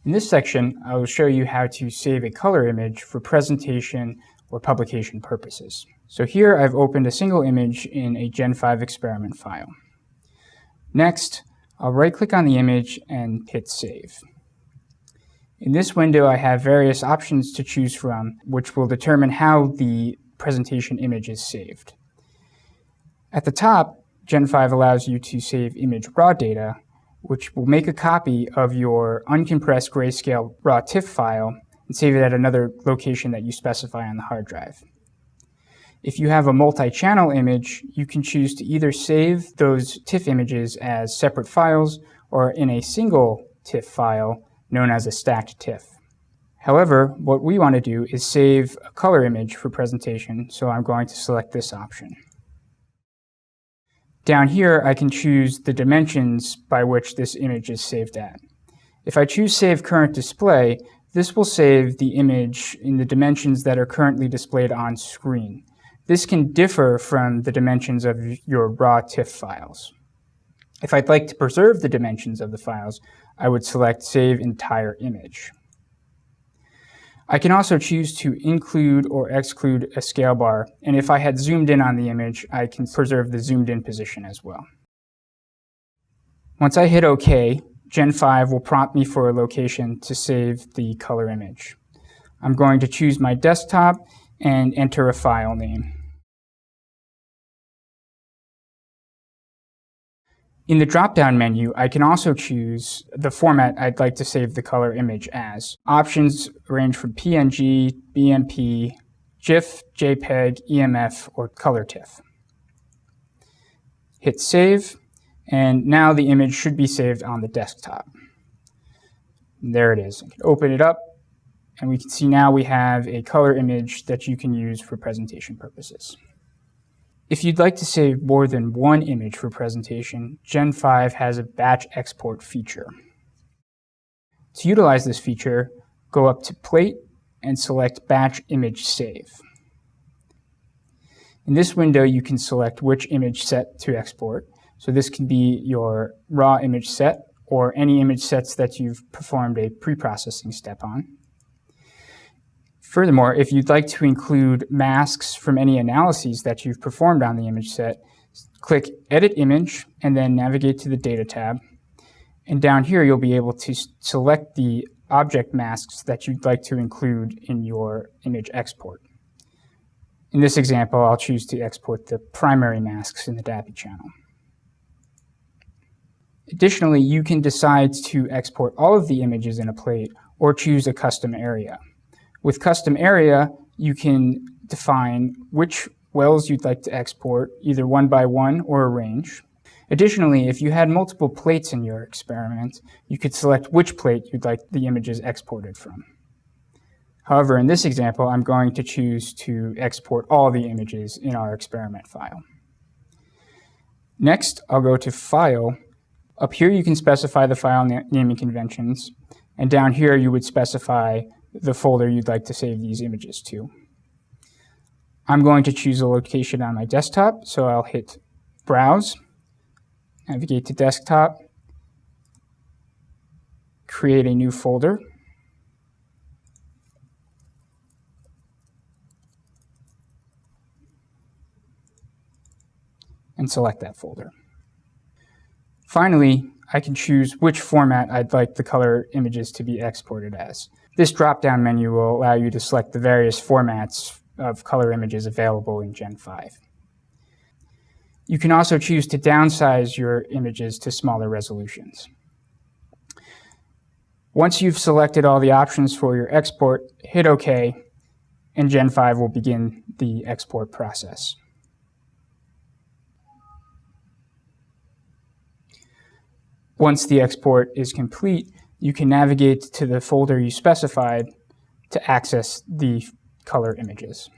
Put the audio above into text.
In this section, I will show you how to save a color image for presentation or publication purposes. So here I've opened a single image in a Gen5 experiment file. Next, I'll right-click on the image and hit Save. In this window, I have various options to choose from, which will determine how the presentation image is saved. At the top, Gen5 allows you to save image raw data, which will make a copy of your uncompressed grayscale raw TIFF file and save it at another location that you specify on the hard drive. If you have a multi-channel image, you can choose to either save those TIFF images as separate files or in a single TIFF file known as a stacked TIFF. However, what we want to do is save a color image for presentation, so I'm going to select this option. Down here, I can choose the dimensions by which this image is saved at. If I choose Save Current Display, this will save the image in the dimensions that are currently displayed on screen. This can differ from the dimensions of your raw TIFF files. If I'd like to preserve the dimensions of the files, I would select Save Entire Image. I can also choose to include or exclude a scale bar, and if I had zoomed in on the image, I can preserve the zoomed in position as well. Once I hit OK, Gen5 will prompt me for a location to save the color image. I'm going to choose my desktop and enter a file name. In the drop-down menu, I can also choose the format I'd like to save the color image as. Options range from PNG, BMP, GIF, JPEG, EMF, or color TIFF. Hit Save, and now the image should be saved on the desktop. And there it is. I can open it up, and we can see now we have a color image that you can use for presentation purposes. If you'd like to save more than one image for presentation, Gen5 has a batch export feature. To utilize this feature, go up to Plate and select Batch Image Save. In this window, you can select which image set to export. So this can be your raw image set or any image sets that you've performed a pre-processing step on. Furthermore, if you'd like to include masks from any analyses that you've performed on the image set, click Edit Image and then navigate to the Data tab. And down here, you'll be able to select the object masks that you'd like to include in your image export. In this example, I'll choose to export the primary masks in the DAPI channel. Additionally, you can decide to export all of the images in a plate or choose a custom area. With custom area, you can define which wells you'd like to export, either one by one or a range. Additionally, if you had multiple plates in your experiment, you could select which plate you'd like the images exported from. However, in this example, I'm going to choose to export all the images in our experiment file. Next, I'll go to File. Up here, you can specify the file naming conventions, and down here, you would specify the folder you'd like to save these images to. I'm going to choose a location on my desktop, so I'll hit Browse, navigate to Desktop, create a new folder, and select that folder. Finally, I can choose which format I'd like the color images to be exported as. This drop-down menu will allow you to select the various formats of color images available in Gen5. You can also choose to downsize your images to smaller resolutions. Once you've selected all the options for your export, hit OK, and Gen5 will begin the export process. Once the export is complete, you can navigate to the folder you specified to access the color images.